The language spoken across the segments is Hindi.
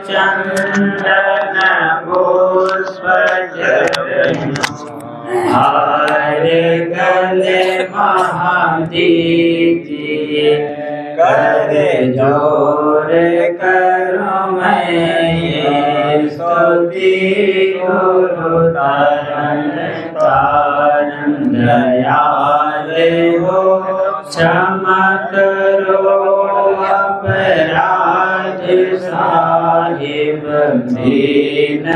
चंदन पुष्प हार गले महादीजिए कर जोर करो मैं स्तुति गुरु तारण तारण दयाल हो क्षमा करो अपराध साहिब दीन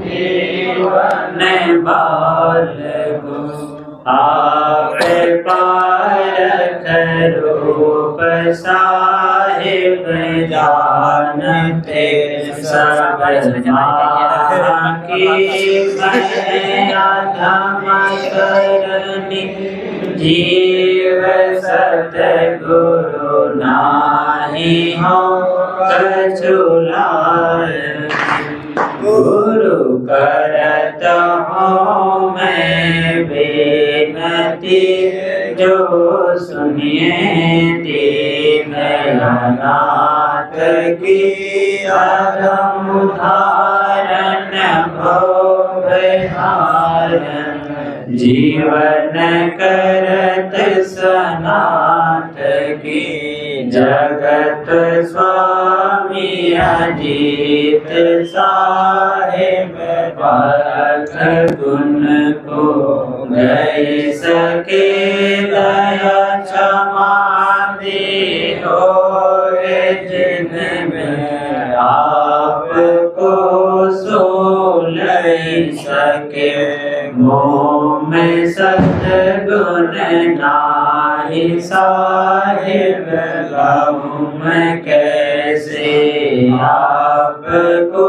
जीवन बाल गो आप पारख रूप साहिब जानते सब की अधम करनी जीव सतगुरु नाही हो कछुलाय गुरु करत हूँ मैं बेनती जो सुनिए दीन अनाथ की अधम उदाहरण भवहारण जीवन करत सनाथ की जगत स्वामी अजीत साहिब पारख गुण को गई सके दया क्षमा दे हो जिनमें आपको सो लई सके मोह में सतगुण नाही साहिब गाँव में कैसे आपको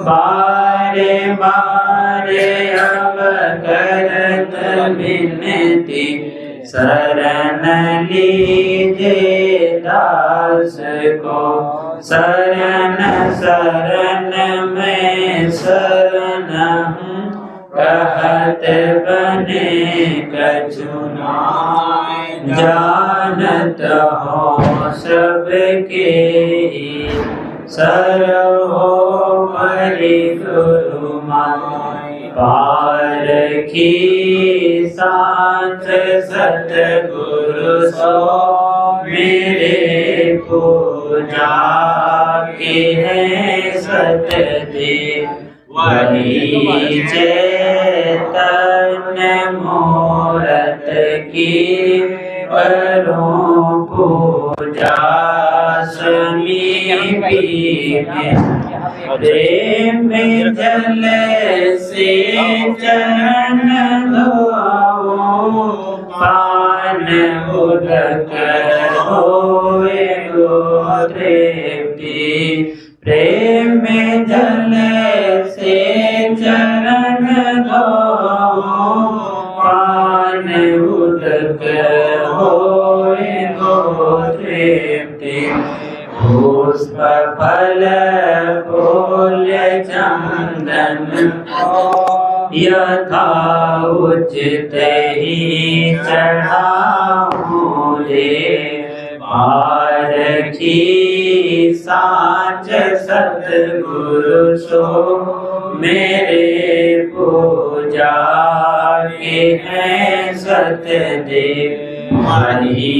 बारे बारे अब करत विनती शरण लीजिए दास को शरण शरण में शरण कहत बने कछुना जानत हो सबके सर्वो हरि गुरु माय पारखी सांच सतगुरु सो मेरे पूजा के है सतदे वही चैतन्य मूरत की करो पूजा समीपी में प्रेम जल से चरण धोओ पान उदक होए गोतृप्ति प्रेम जल से चरण धोओ पान उदक होए गोतृप्ति पुष्प फल फूल चंदन यथा उचित ही चढ़ाऊं रे पारखी सांच सतगुरु सो मेरे पूजा के हैं सतदेव मही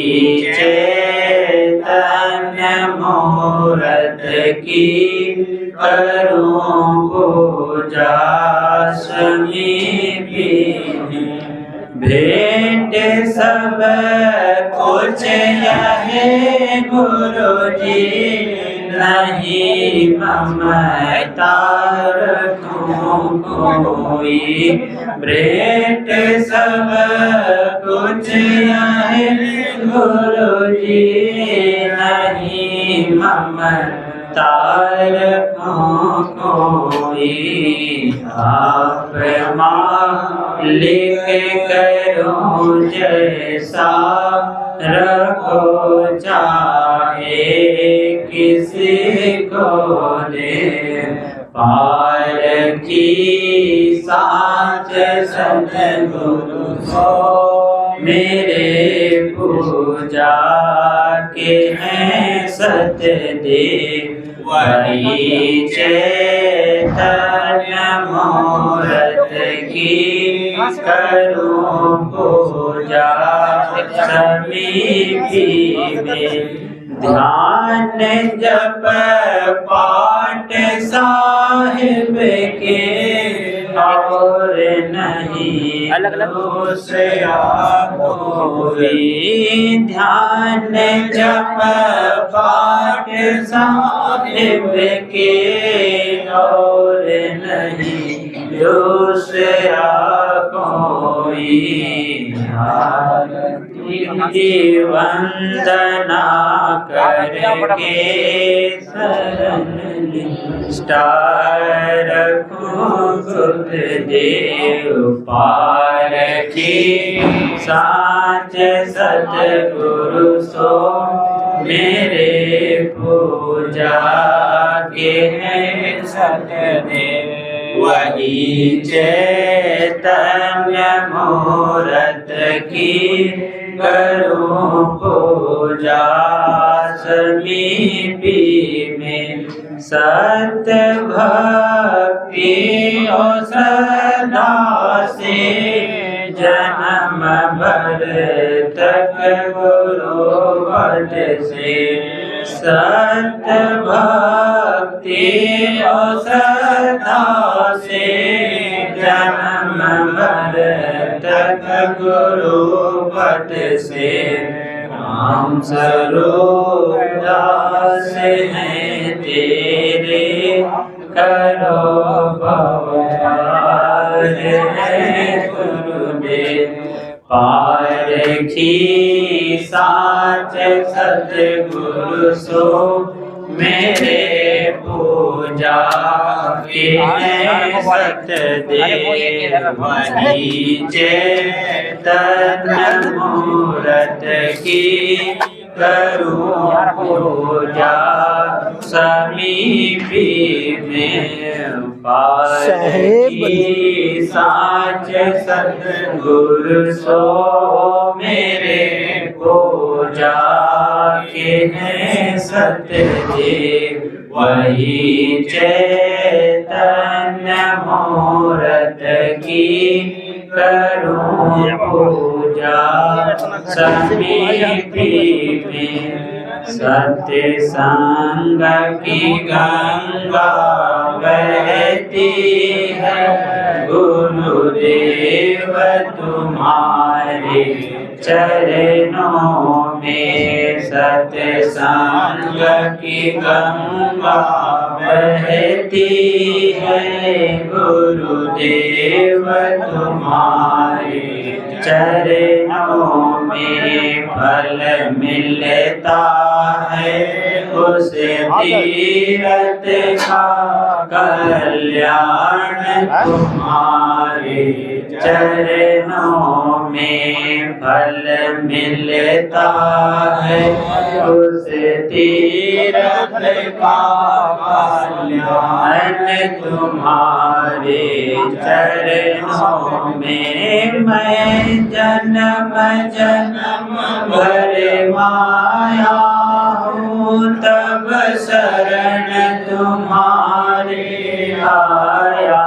चैतन्य मूरत की करूं पूजा समीपी भेंट सब कुछ यहे गुरु जी नहीं ममता रखूं कोई भेंट सब कुछ यहे गुरु जी नहीं ममता रखूं कोई आप मालिक करो जैसा रखो चाहे किसी को दे पारखी सांच सतगुरु सो मेरे पूजा के हैं सतदेव वही चैतन्य मूर्त की करूं पूजा समीपी में। ध्यान जप पाठ साहिब के और नहीं दूसरा कोई। ध्यान जप पाठ साहिब के और नहीं दूसरा कोई। आरती वंदना करके शरण निष्ठा रखूं गुरुदेव पार की। साच सतगुरु सो मेरे पूजा के हैं सतदेव। वही चैतन्य मूर्त की करूं पूजा समीपी में। सत्य भक्ति और सदा से जन्म भर तक गुरु पद से। सत्य भक्ति और सदा से जन्म भर तक गुरु पद से। राम स्वरूप दास हैं तेरे करो भवतार है गुरुदेव। पारखी साच सतगुरु सो मेरे पूजा के हैं सतदेव। वही चैतन्य मूर्त की करूं पूजा समीपी में। पारखी साच सतगुरु सो मेरे पूजा के हैं सतदेव। वही चैतन्य मूर्त की करूं पूजा समीपी में। सत्य संग की गंगा बहती है गुरुदेव तुम्हारे चरणों में। सत्य संग की गंगा बहती है गुरुदेव तुम्हारे चरणों में। फल मिलता है उस तीरथ का कल्याण तुम्हारे चरणों में। फल मिलता है उस तीरथ का कल्याण तुम्हारे चरणों में। मैं जन्म जन्म भर माया हूँ तब शरण तुम्हारे आया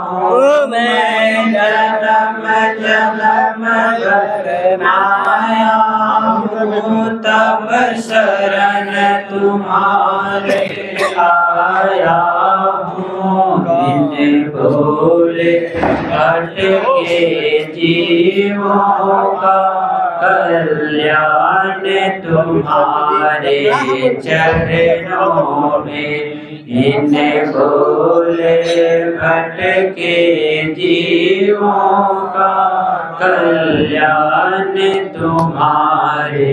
हूँ। मैं जन्म जन्म भर माया हूँ तब शरण तुम्हारे आया हूँ। बिन भोले भटके जीवों का कल्याण तुम्हारे चरणों में। इन भोले भटके जीवों का कल्याण तुम्हारे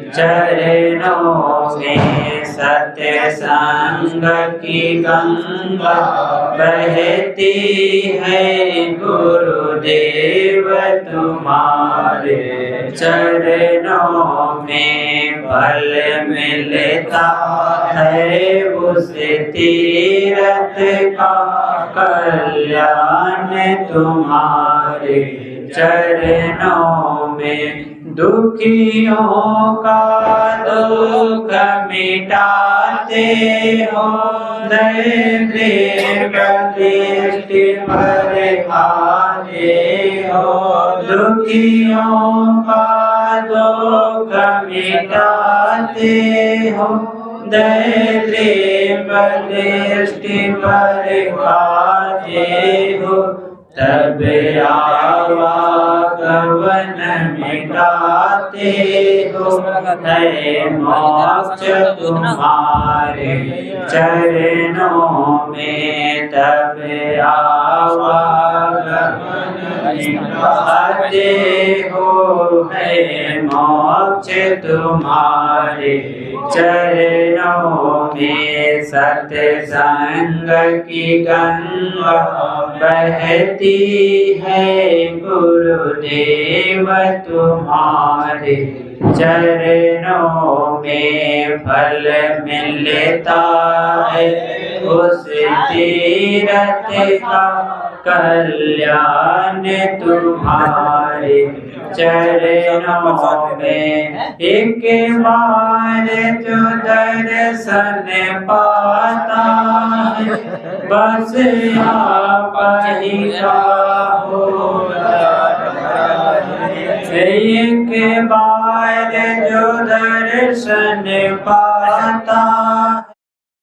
चरणों में। सत्य संग की गंगा बहती है गुरुदेव तुम्हारे चरणों में। फल मिलता है उस तीरथ का कल्याण तुम्हारे चरणों में। दुखियों का दुख मिटाते हो, दरिद्र दृष्टि बरहाते हो। दुखियों का दुख मिटाते हो, दरिद्र दृष्टि बरहाते हो। तब आवागमन मिटाते हो, है मोक्ष तुम्हारे चरणों में। तब आवागमन मिटाते हो, है मोक्ष तुम्हारे चरणों में। सत्संग की गंगा बहती है, गुरुदेव तुम्हारे चरणों में। फल मिलता है उस तीरथ का, कल्याण तुम्हारे चरणों में। एक बार जो दर्शन पाता है, बस आप ही का हो। एक बार जो दर्शन पाता